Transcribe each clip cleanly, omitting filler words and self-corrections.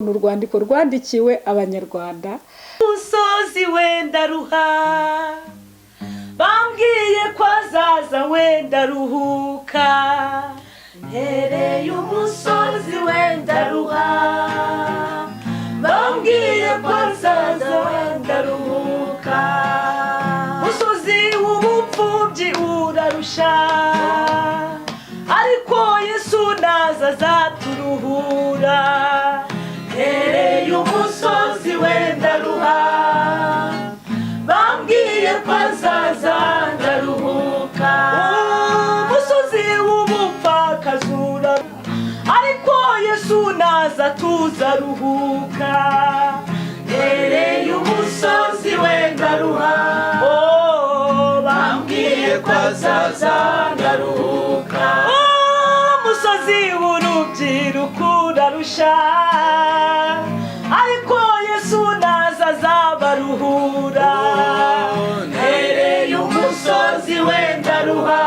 Urwandiko rwandikiwe abanyarwanda. Umusozi wenda ruha bambwiye ko azaza wenda ruhuka, ntereye umusozi wenda ruha bambwiye ko azaza wenda ruhuka, umusozi w'ubupfubyi urarusha ariko Yesu naza azaturuhura, ntereye umusozi wenda ruha bambwiye ko azaza ndaruhuka, umusozi w'ubupfakazura ariko Yesu naza tuzaruhuka, ntereye umusozi wenda ruha bambwiye ko azaza ndaruhuka, umusozi w'urubyiruko urarusha ariko Yesu naza azabaruhura, ntereye umusozi wenda ruha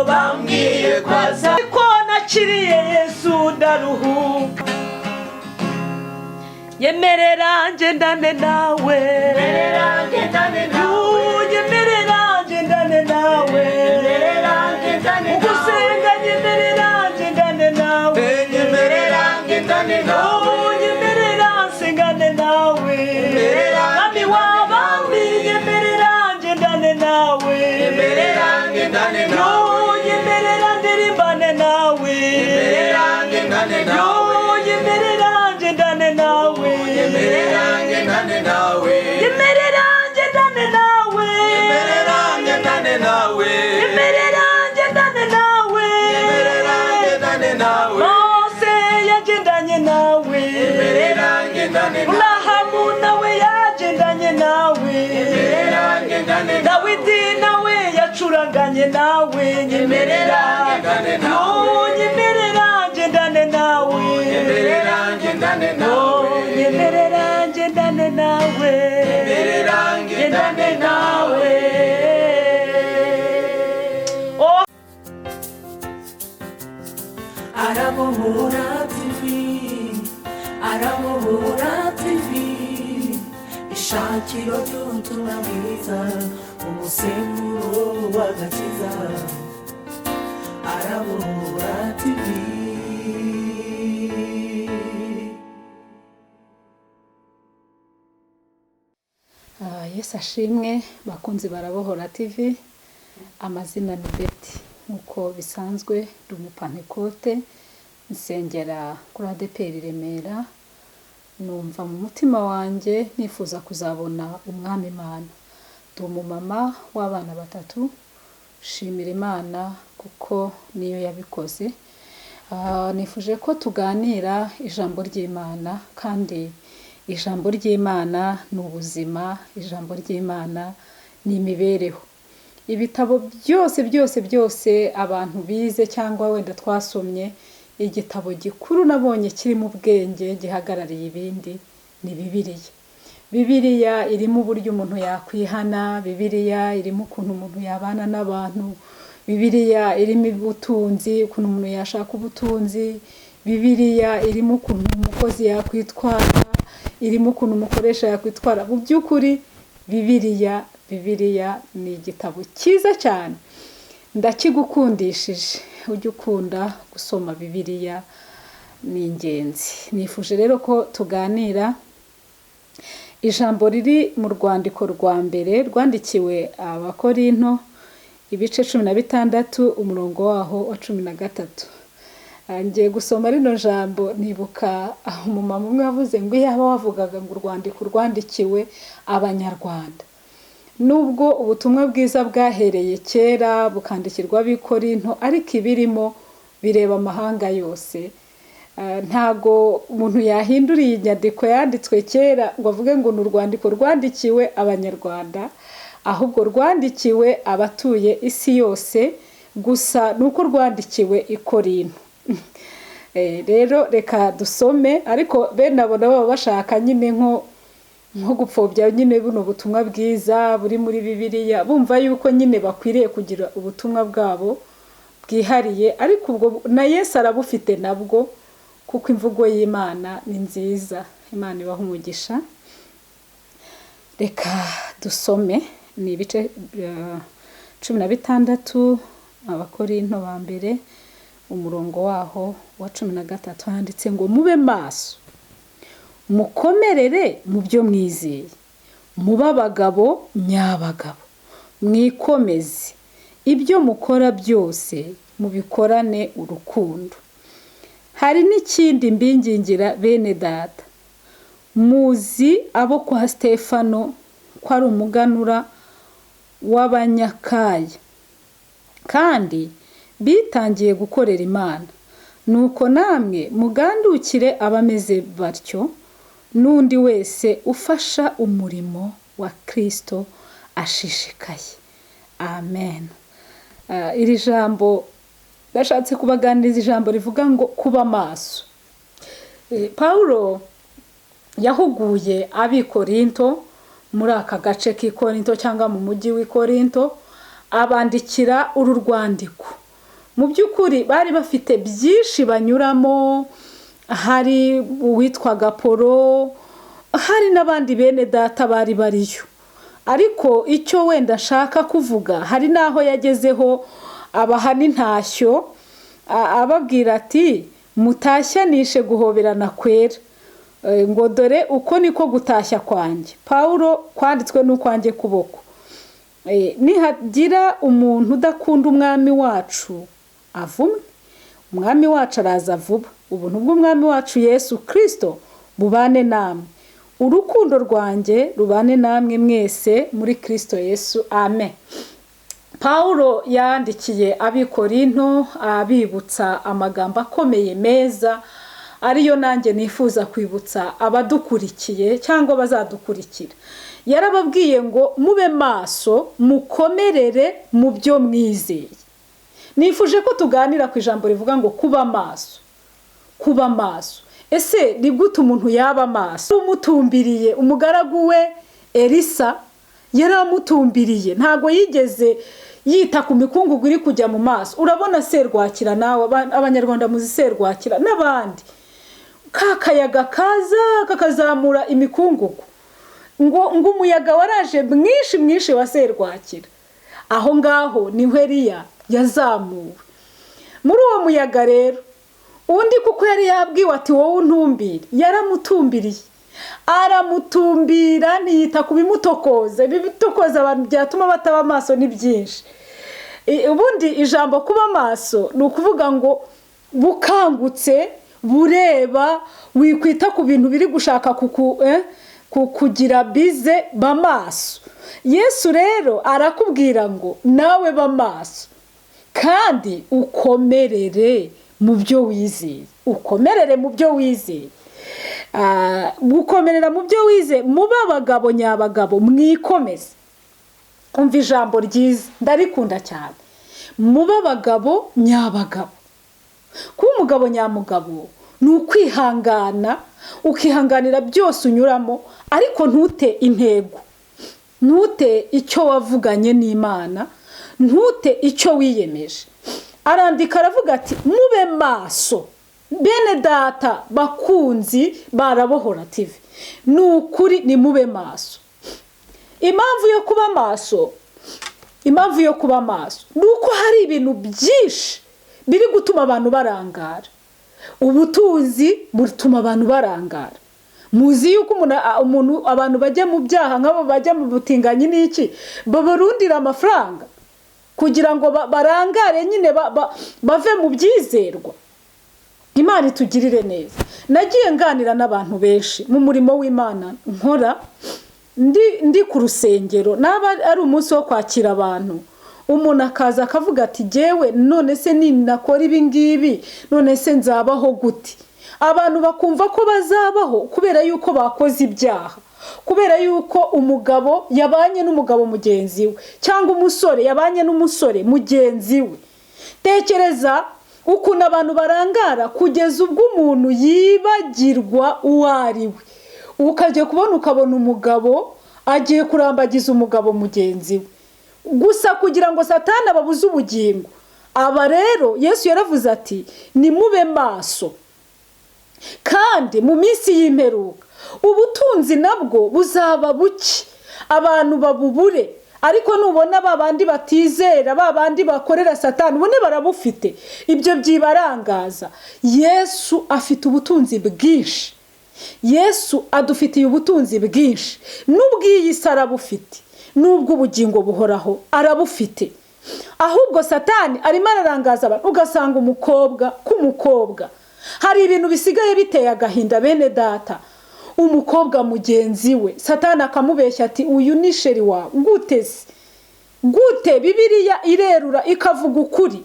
bambwiye ko azaza ariko nakiriye Yesu ndaruhuka, yemerera ngendane nawe, yemerera ngendane nawe, yemerera ngendane nawe, ugusenga yemerera ngendane nawe, yemerera ngendane nawe, yemerera nsengane nawe, Mwami w'abami yemerera ngendane nawe, yemerera ngendane nawe, yemerera ndirimbane nawe, yemerera ngendane nawe, yemerera ngendane nawe, yemerera ngendane nawe, yemerera ngendane nawe, yemerera ngendane nawe, yemerera ngendane nawe, yemerera ngendane nawe, Mose yagendanye nawe, yemerera ngendane nawe, Abrahamu nawe yagendanye nawe, yemerera ngendane nawe, Dawidi nawe yacuranganye nawe, yemerera ngendane nawe, yemerera ngendane nawe, yemerera ngendane nawe, yemerera ngendane nawe, yemerera ngendane nawe. Arabohora TV, Arabohora TV, ishakiro ry'ubutumwa bwiza, umusemburo w'agakiza. Arabohora TV. Yesu ashimwe, bakunzi barabohora TV. Amazina ni Beti, nkuko bisanzwe ndi umupantekote, nsengera kuri ADPR Remera. Numva mu mutima wanjye nifuza kuzabona umwami Imana. Ndi umumama w'abana batatu, shimira Imana kuko niyo yabikoze. Nifuje ko tuganira ijambo ry'Imana, kandi ijambo ry'Imana ni ubuzima, ijambo ry'Imana ni imibereho. Ibitabo byose abantu bize cyangwa wenda twasomye, igitabo gikuru nabonye kirimo ubwenge gihagarariye ibindi ni Bibiliya. Bibiliya irimo uburyo umuntu yakwihana, Bibiliya irimo ukuntu umuntu yabana n'abantu, Bibiliya irimo ubutunzi, ukuntu umuntu yashaka ubutunzi, Bibiliya irimo ukuntu umukozi yakwitwara, irimo ukuntu umukoresha yakwitwara. Mu by'ukuri Bibiliya ni igitabo cyiza cyane, ndakigukundishije. Ujye ukunda gusoma Bibiliya, ni ingenzi. Nifuje rero ko tuganira ijambo riri mu rwandiko rwa mbere rwandikiwe Abakorinto, ibice 16 umurongo waho wa 13. Ngiye gusoma rino jambo, nibuka umumama umwe yavuze ngo yaba wavugaga ngo urwandiko rwandikiwe abanyarwanda. Nubwo ubutumwa bwiza bwahereye kera bukandikirwa Abakorinto, ariko ibirimo bireba amahanga yose. Ntago umuntu yahinduriye inyandiko yanditswe kera ngo avuge ngo ni urwandiko rwandikiwe abanyarwanda, ahubwo rwandikiwe abatuye isi yose, gusa nuko rwandikiwe i Korinto. Rero reka dusome, ariko bene abo nabo bashaka nyine nko gupfobya nyine buno butumwa bwiza buri muri Bibiliya, bumva yuko nyine bakwiriye kugira ubutumwa bwabo bwihariye, ariko ubwo na Yesu arabufite nabwo kuko imvugo y'Imana ni nziza. Imana ibaha umugisha. Reka dusome ni ibice 16 Abakorinto ba mbere umurongo waho wa 13 handitse ngo mube maso mukomerere mu byo mwizeye, mube abagabo nyabagabo, mwikomeze, ibyo mukora byose mubikorane urukundo. Hari n'ikindi mbingingira bene data, muzi abo kwa Stefano ko ari umuganura w'Abanyakaya kandi bitangiye gukorera Imana, nuko namwe mugandukire abameze batyo, n'undi wese ufasha umurimo wa Kristo ashishikaye. Amen. Iri jambo bashatse kubaganiriza ijambo rivuga ngo kuba maso. Paulo yahuguye ab'Ikorinto muri aka gace k'Ikorinto cyangwa mu mujyi w'Ikorinto, abandikira uru rwandiko. Mu by'ukuri bari bafite byinshi banyuramo, hari uwitwaga Polo, hari n'abandi bene data bari bariyo. Ariko icyo wenda nshaka kuvuga, hari naho yagezeho abaha n'intashyo ababwira ati mutashyanishe guhoberana kwera, ngo dore uko niko gutashya kwanjye. Paulo kwanditswe n'ukwanjye kuboko. Nihagira umuntu udakunda umwami wacu avumwe, umwami wacu araza vuba. Ubuntu bw'umwami wacu Yesu Cg bubane namwe, urukundo rwanjye rubane namwe mwese muri Kristo Yesu. Amen. Paulo yandikiye ab'Ikorinto abibutsa amagambo akomeye meza, ariyo nanjye nifuza kwibutsa abadukurikiye cyangwa bazadukurikira. Yarababwiye ngo mube maso mukomerere mu byo mwizeye. Nifuje ko tuganira ku ijambo rivuga ngo kuba maso. Kuba maso. Ese ni gute umuntu yaba maso? Umutumbiriye umugaragu we Elisa yaramutumbiriye, ntago yigeze yita ku mikungugu iri kujya mu maso. Urabona serwakira nawe, abanyarwanda muzi serwakira n'abandi, kakayaga kaza kakazamura imikungugu, ngo umuyaga waraje mwinshi wa serwakira. Aho ngaho ni Eliya yazamuwe muri uwo muyaga. Rero undi kuko yari yabwiwe ati wowe untumbire, yaramutumbiriye, aramutumbira ntiyita ku bimutokoza. Ibitokoza abantu byatuma bataba maso ni byinshi. Ubundi ijambo kuba maso ni ukuvuga ngo bukangutse, bureba, wikwita ku bintu biri gushaka kugira bize, ba maso. Yesu rero arakubwira ngo nawe ba maso kandi ukomerere mu byo wizeye. Ukomerere mu byo wizeye. Gukomerera mu byo wizeye, muba abagabo nyabagabo, mwikomeze. Umva ijambo ryiza ndarikunda cyane. Muba abagabo nyabagabo. Kuba umugabo nyamugabo ni ukwihangana, ukihanganira byose unyuramo, ariko ntute intego, ntute icyo wavuganye n'Imana, ntute icyo wiyemeje. Arandika aravuga ati mube maso bene data bakunzi barabohora TV. Ni ukuri ni mube maso. Impamvu yo kuba maso nuko hari ibintu byinshi biri gutuma abantu barangara. Ubutunzi butuma abantu barangara. Muzi yuko abantu bajya mu byaha, nk'abo bajya mu butinganyi n'iki, babarundira amafaranga kugira ngo barangare nyine bave mu byizerwa. Imana itugirire neza. Nagiye nganira n'abantu benshi mu murimo w'Imana nkora, ndi ku rusengero, naba ari umunsi wo kwakira abantu, umuntu akaza akavuga ati jewe none se ninakora ibi ngibi none se nzabaho gute? Abantu bakumva ko bazabaho kubera yuko bakoze ibyaha, kubera yuko umugabo yabanye n'umugabo mugenzi we, cyangwa umusore yabanye n'umusore mugenzi we. Tekereza ukuntu abantu barangara kugeza ubwo umuntu yibagirwa uwo ari we. Ukagiye ukabona umugabo agiye kurambagiza umugabo mugenzi we gusa kugira ngo Satani ababuze ubugingo. Aba rero Yesu yaravuze ati ni mube maso. kandi mu minsi y'imperuka ubutunzi nabwo buzaba buke, abantu babubure. Ariko nubona babandi batizera, babandi bakorera Satani, ubone barabufite. Ibyo byibarangaza. Yesu afite ubutunzi bwinshi. Yesu adufitiye ubutunzi bwinshi. N'ubw'iyi si arabufite, n'ubw'ubugingo buhoraho arabufite. Ahubwo Satani arimo ararangaza abantu, ugasanga umukobwa hari ibintu bisigaye biteye agahinda bene data. Umukobwa mugenzi we Satani akamubeshya ati uyu ni sheri wawe. Gute Bibiliya irerura ikavuga ukuri.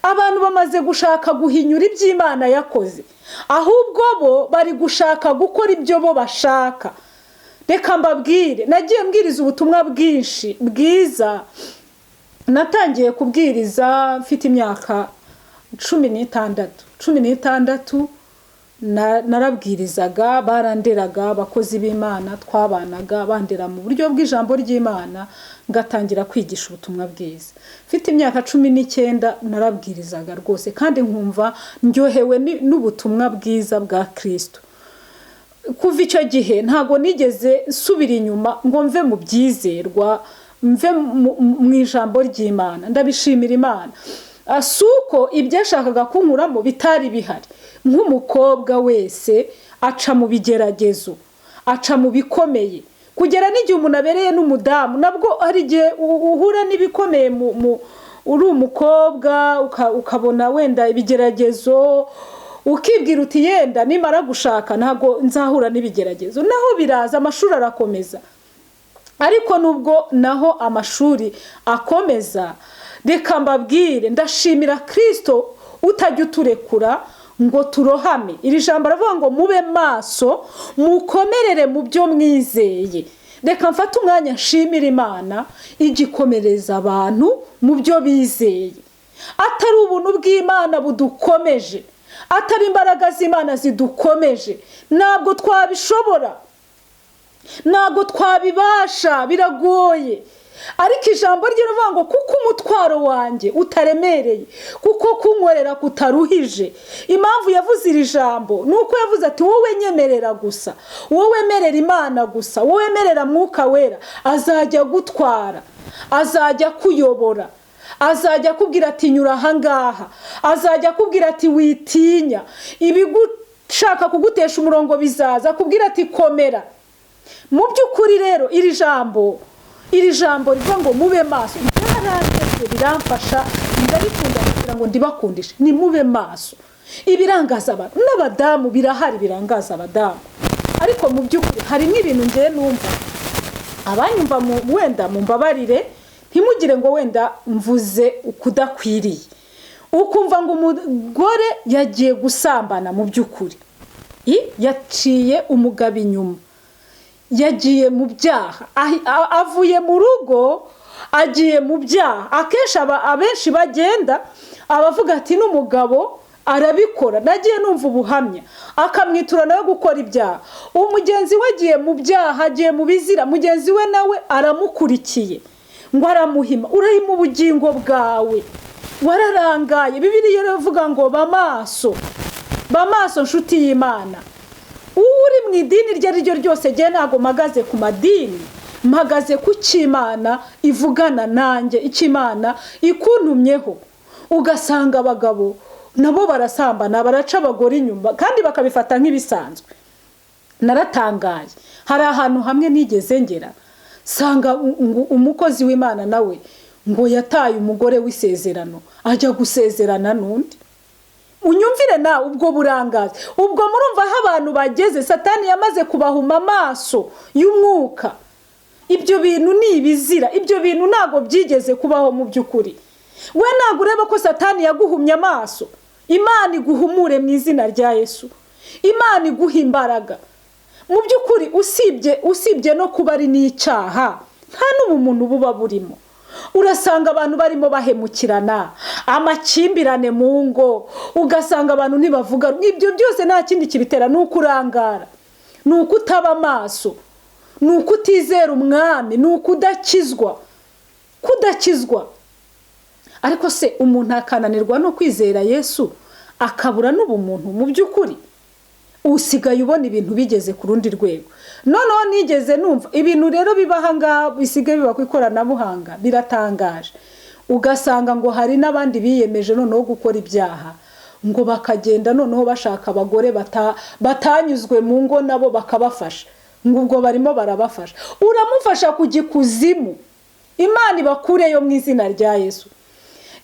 Abantu bamaze gushaka guhinyura iby'Imana yakoze, ahubwo bo bari gushaka gukora ibyo bo bashaka. Reka mbabwire, nagiye mbwiriza ubutumwa bwinshi bwiza. Natangiye kubwiriza mfite imyaka 16 narabwirizaga, baranderaga abakozi b'Imana, twabanaga bandera mu buryo bw'ijambo ry'Imana, ngatangira kwigisha ubutumwa bwiza. Mfite imyaka 19 narabwirizaga rwose, kandi nkumva ndyohewe n'ubutumwa bwiza bwa Kristo. Kuva icyo gihe ntago nigeze subira inyuma ngo mve mu byizerwa, mve mu ijambo ry'Imana. Ndabishimira Imana. Asuko ibyo ashakaga kunkuramo bitari bihari. Nk'umukobwa wese aca mu bigeragezo, aca mu bikomeye, kugera n'igihe umuntu abereye n'umudamu nabwo ari igihe uhura n'ibikomeye uri umukobwa, ukabona wenda ibigeragezo, ukibwira uti yenda nimara gushaka ntago nzahura n'ibigeragezo. Naho biraza, amashuri arakomeza. Ariko nubwo naho amashuri akomeza, reka mbabwire, ndashimira Kristo utajya uturekura ngo turohame. Iri jambo aravuga ngo mube maso, mukomerere mu byo mwizeye. Reka mfate umwanya nshimira Imana igikomereza abantu mu byo bizeye. Atari ubuntu bw'Imana budukomeje, atari imbaraga z'Imana zidukomeje, ntabwo twabishobora, ntabwo twabibasha, biragoye. Ariko ijambo rye rivuga ngo kuko umutwaro wanjye utaremereye, kuko kunkorera kutaruhije. Impamvu yavuze iri jambo nuko yavuze ati wowe nyemerera gusa, wowe merera Imana gusa, wowe merera mwuka wera, azajya gutwara, azajya kuyobora, azajya kubwira ati nyura ahangaha, azajya kubwira ati witinya, ibigushaka kugutesha umurongo bizaza, kubwira ati komera. Mu by'ukuri rero iri jambo rivuga ngo mube maso, byarangeze biramfasha, ndabikunda kugira ngo ndibakundishe. Ni mube maso. Ibirangaza abantu n'abadamu birahari, birangaza abadamu. Ariko mu by'ukuri hari n'ibintu ngiye numva, abanyumva wenda mumbabarire, ntimugire ngo wenda mvuze ukudakwiriye. Ukumva ngo umugore yagiye gusambana, mu by'ukuri yaciye umugabo inyuma, yagiye mu byaha, avuye mu rugo agiye mu byaha. Akenshi abenshi bagenda abavuga ati n'umugabo arabikora. Nagiye numva ubuhamya akamwitura nawe gukora ibyaha. Umugenzi we agiye mu byaha, agiye mu bizira, mugenzi we nawe aramukurikiye ngo aramuhima. Urahima ubugingo bwawe, wararangaye. Bibiliya iravuga ngo bamaso nshuti y'Imana. Uri mu idini iryo ari ryo ryose, jye ntago mpagaze ku madini, mpagaze ku cy'Imana ivugana nanjye, icy'Imana ikuntumyeho. Ugasanga abagabo nabo barasambana, baraca abagore inyuma, kandi bakabifata nk'ibisanzwe. Naratangaye. Hari ahantu hamwe nigeze ngera, sanga umukozi w'Imana nawe ngo yataye umugore w'isezerano, ajya gusezerana n'undi. Unyumvire na ubwo burangaza. Ubwo murumva aho abantu bageze, Satani yamaze kubahuma amaso y'umwuka. Ibyo bintu ni ibizira, ibyo bintu ntago byigeze kubaho mu by'ukuri. We ntago ureba ko Satani yaguhumye amaso. Imana iguhumure mu izina rya Yesu. Imana iguha imbaraga. Mu by'ukuri usibye no kuba ari n'icyaha, nta n'ubumuntu buba burimo. Urasanga abantu barimo bahemukirana, amakimbirane mu ngo, ugasanga abantu ntibavuga. Ibyo byose nta kindi kibitera, nuko urangara, nuko utaba amaso, nuko utizera umwami, nuko kudakizwa. Ariko se umuntu akananirwa no kwizera Yesu akabura n'ubumuntu mu by'ukuri? usigaye ubona ibintu bigeze ku rundi rwego. Noneho nigeze numva ibintu rero bibahanga bisigaye biba ku ikoranabuhanga biratangaje, ugasanga ngo hari n'abandi biyemeje noneho gukora ibyaha, ngo bakagenda noneho bashaka abagore batanyuzwe mu ngo nabo bakabafasha, ngo ubwo barimo barabafasha. Uramufasha kujya ikuzimu, Imana ibakureyo mu izina rya Yesu.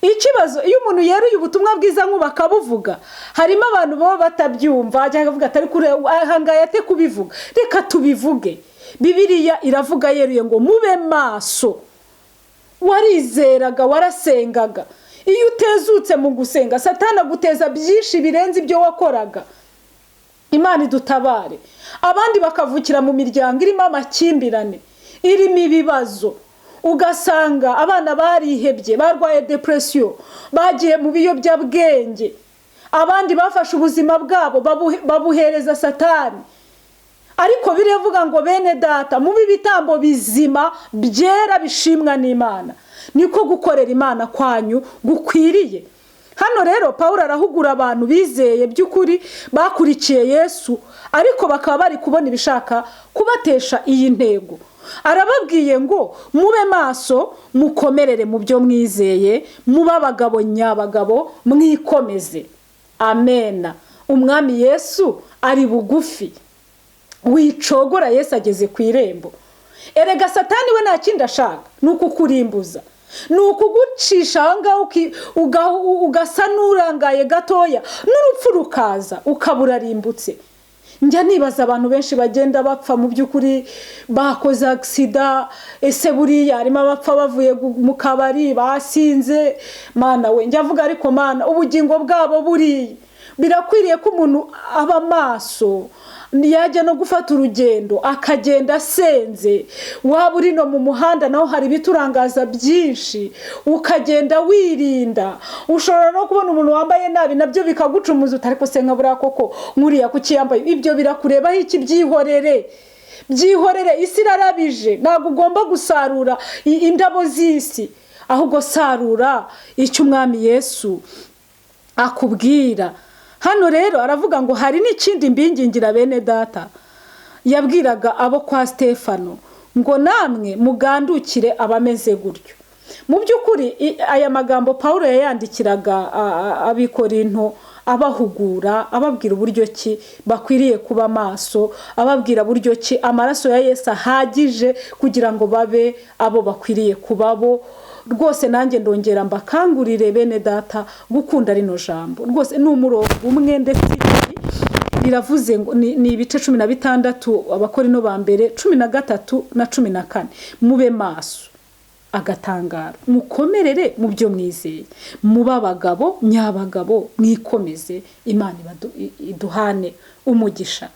Ikibazo iyo umuntu yeruye ubutumwa bwiza nk'ubakabuvuga, harimo abantu baba batabyumva cyangwa avuga atari kure ahangaye ate kubivuga. Reka tubivuge. Bibiliya iravuga yeruye ngo mube maso. Warizeraga, warasengaga. Iyo utezutse mu gusenga, Satani aguteza byinshi birenze ibyo wakoraga. Imana idutabare. Abandi bakavukira mu miryango irimo amakimbirane, irimo ibibazo. Ugasanga abana barihebye, barwaye depression, bagiye mu biyobyabwenge. Abandi bafashe ubuzima bwabo babuhereza Satani. Ariko biravuga ngo bene data mu bitambo bizima byera bishimwa n'Imana, niko gukorera Imana kwanyu gukwiriye. Hano rero Paulo arahugura abantu bizeye by'ukuri bakurikiye Yesu, ariko bakaba bari kubona ibishaka kubatesha iyi ntego. Arababwiye ngo mube maso, mukomerere mu byo mwizeye, mube abagabo nyabagabo, mwikomeze. Amena. Umwami Yesu ari bugufi. Wicogora, Yesu ageze ku irembo. Erega Satani we nta kindi ashaka, nuko kurimbuza, nuko gucisha ahangaho ugasa nurangaye gatoya, n'urupfu rukaza ukabura rimbutse. Njya nibaza abantu benshi bagenda bapfa mu by'ukuri bakoze accident, ese buriya harimo abapfa bavuye mu kabari basinze. Mana we, njya avuga ariko Mana, ubugingo bwabo buri birakwiriye ko umuntu aba maso, yajya no gufata urugendo akagenda asenze. Waba uri no mu muhanda naho hari biturangaza byinshi, ukagenda wirinda. Ushobora no kubona umuntu wambaye nabi nabyo bikagucumuza, ariko se nkabura koko nkuriya kukiyambaye. Ibyo birakurebaho iki? Byihorere. Isi irarabije, ntabwo ugomba gusarura indabo z'isi, ahubwo sarura icyo Umwami Yesu akubwira. Hano rero aravuga ngo hari n'ikindi mbingingira bene data. Yabwiraga abo kwa Stefano ngo namwe mugandukire abameze gutyo. Mu by'ukuri aya magambo Paulo yayandikiraga abikorinto, abahugura, ababwira uburyo ki bakwiriye kuba maso, ababwira buryo ki amaraso ya Yesu ahagije kugira ngo babe abo bakwiriye kubabo. Rwose nanjye ndongera mbakangurire bene data gukunda rino jambo. Rwose ni umurongo umwe ndetse riravuze ngo ni ibice 16 abakorino ba mbere 13 na 14. Mube maso agatangara, mukomerere mu byo mwizeye, muba abagabo nyabagabo, mwikomeze. Imana iduhane umugisha.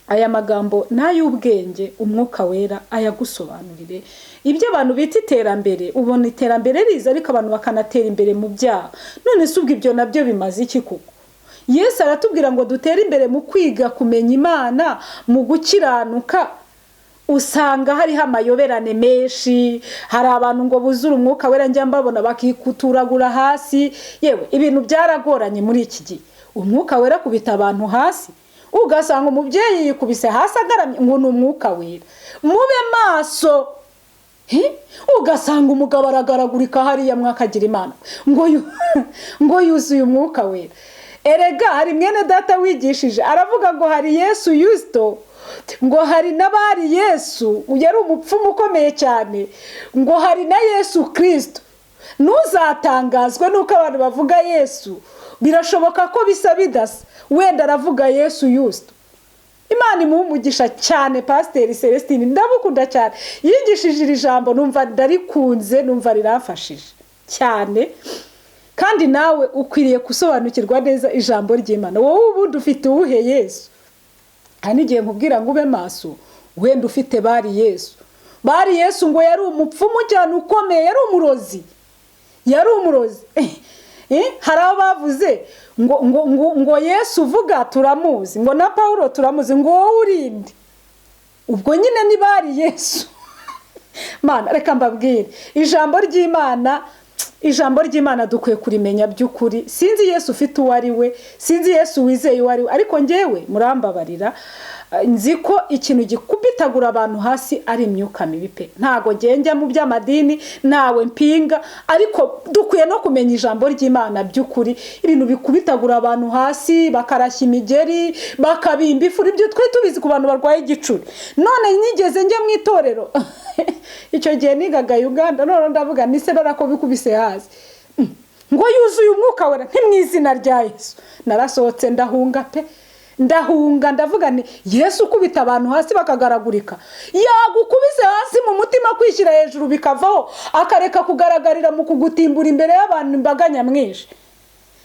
Aya magambo n'ay'ubwenge umwuka wera ayagusobanurire. Ibyo abantu bita iterambere, ubona iterambere riza ariko abantu bakanatera imbere mu byaha. None se ubwo ibyo nabyo bimaze iki kuko? Yesu aratubwira ngo dutere imbere mu kwiga kumenya Imana, mu gukiranuka. Usanga hariho amayoberane menshi, hari abantu ngo buzura umwuka wera njya mbabona bakikuturagura hasi. Yewe ibintu byaragoranye muri iki gihe. Umwuka wera kubita abantu hasi, ugasanga umubyeyi yikubise hasi agaramye ngo ni umwuka wera. Mube maso. Ugasanga umugabo aragaragurika hariya mwakagira Imana ngo yuzuye umwuka wera. Erega hari mwene data wigishije aravuga ngo hari Yesu Yusto, ngo hari n'abari Yesu yari umupfumu ukomeye cyane, ngo hari na Yesu Kristo. Ntuzatangazwe nuko abantu bavuga Yesu, birashoboka ko bisa bidasa. Wenda aravuga Yesu Yusto. Imana imumugisha cyane Pasteur Celestine, ndabukunda cyane. Yigishije iri jambo numva ndarikunze, numva rirafashije cyane. Kandi nawe ukwiriye gusobanukirwa neza ijambo ry'Imana. Wowe ubundi ufite uwuhe Yesu? Hani giye nkubwira ngo ube maso, wenda ufite bari Yesu. Bari Yesu ngo yari umupfumu cyane ukomeye, yari umurozi. Hari abavuze ngo Yesu uvuga turamuzi, ngo na Paulo turamuzi, ngo wowe urinde. Ubwo nyine ni bari Yesu. Mana reka mbabwire ijambo ry'Imana ijambo ry'Imana dukwiye kurimenya by'ukuri. Sinzi Yesu ufite uwo ari we, sinzi Yesu wizeye uwo ari we, ariko njyewe murambabarira nzi ko ikintu gikubitagura abantu hasi ari imyuka mibi pe. Ntago njya mu by'amadini nawe mpinga, ariko dukwiye no kumenya ijambo ry'Imana by'ukuri. Ibintu bikubitagura abantu hasi, bakarashya imigeri, bakabimba ifuri, ibyo twe tubizi ku bantu barwaye igicuri. None nigeze njya mu itorero icyo gihe nigaga Uganda, none ndavuga nise barako bikubise hasi ngo yuzuye umwuka wera ntimwizina rya Yesu. Narasohotse ndahunga pe, ndahunga ndavuga ni Yesu kubita abantu hasi bakagaragurika, yagukubise hasi mu mutima kwishyira hejuru bikavaho, akareka kugaragarira mu kugutimbura imbere y'abantu imbaga nyamwinshi.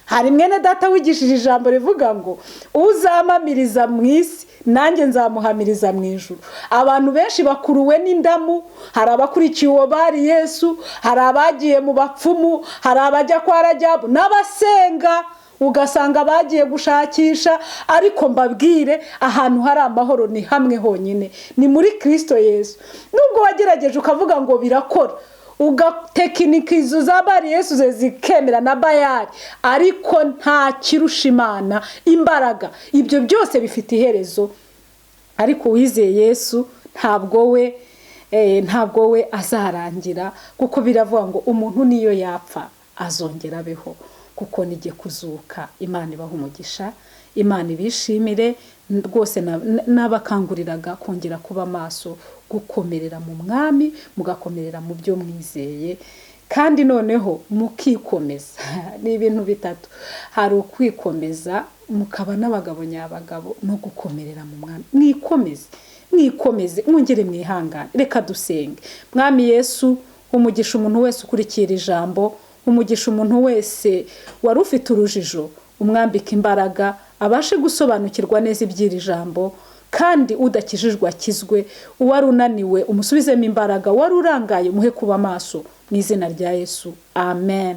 Hari mwene data wigishije ijambo rivuga ngo uzamamiriza mu isi nanjye nzamuhamiriza mu ijuru. Abantu benshi bakuruwe n'indamu, hari abakurikiye uwo bari Yesu, hari abagiye mu bapfumu, hari abajya kwa Rajabu n'abasenga, ugasanga bagiye gushakisha. Ariko mbabwire, ahantu hari amahoro ni hamwe honyine, ni muri Kristo Yesu. Nubwo wagerageje ukavuga ngo birakora, ugatekinikiza uzabari Yesu zikemera na Bayali, ariko nta kirusha Imana imbaraga. Ibyo byose bifite iherezo, ariko wizeye Yesu ntabwo we azarangira, kuko biravuga ngo umuntu niyo yapfa azongera abeho, kuko nijye kuzuka. Imana ibaha umugisha, Imana ibishimire rwose. N'abakanguriraga kongera kuba maso, gukomerera mu mwami, mugakomerera mu byo mwizeye, kandi noneho mukikomeza. Ni ibintu bitatu: hari ukwikomeza, mukaba n'abagabo nyabagabo, no gukomerera mu mwami. Mwikomeze, mwongere mwihangane. Reka dusenge. Mwami Yesu, umugisha umuntu wese ukurikira ijambo, umugisha umuntu wese wari ufite urujijo, umwambika imbaraga, abashe gusobanukirwa neza iby'iri jambo, kandi udakijijwe akizwe, uwari unaniwe umusubizemo imbaraga, wari urangaye umuhe kuba maso, mu izina rya Yesu, amen.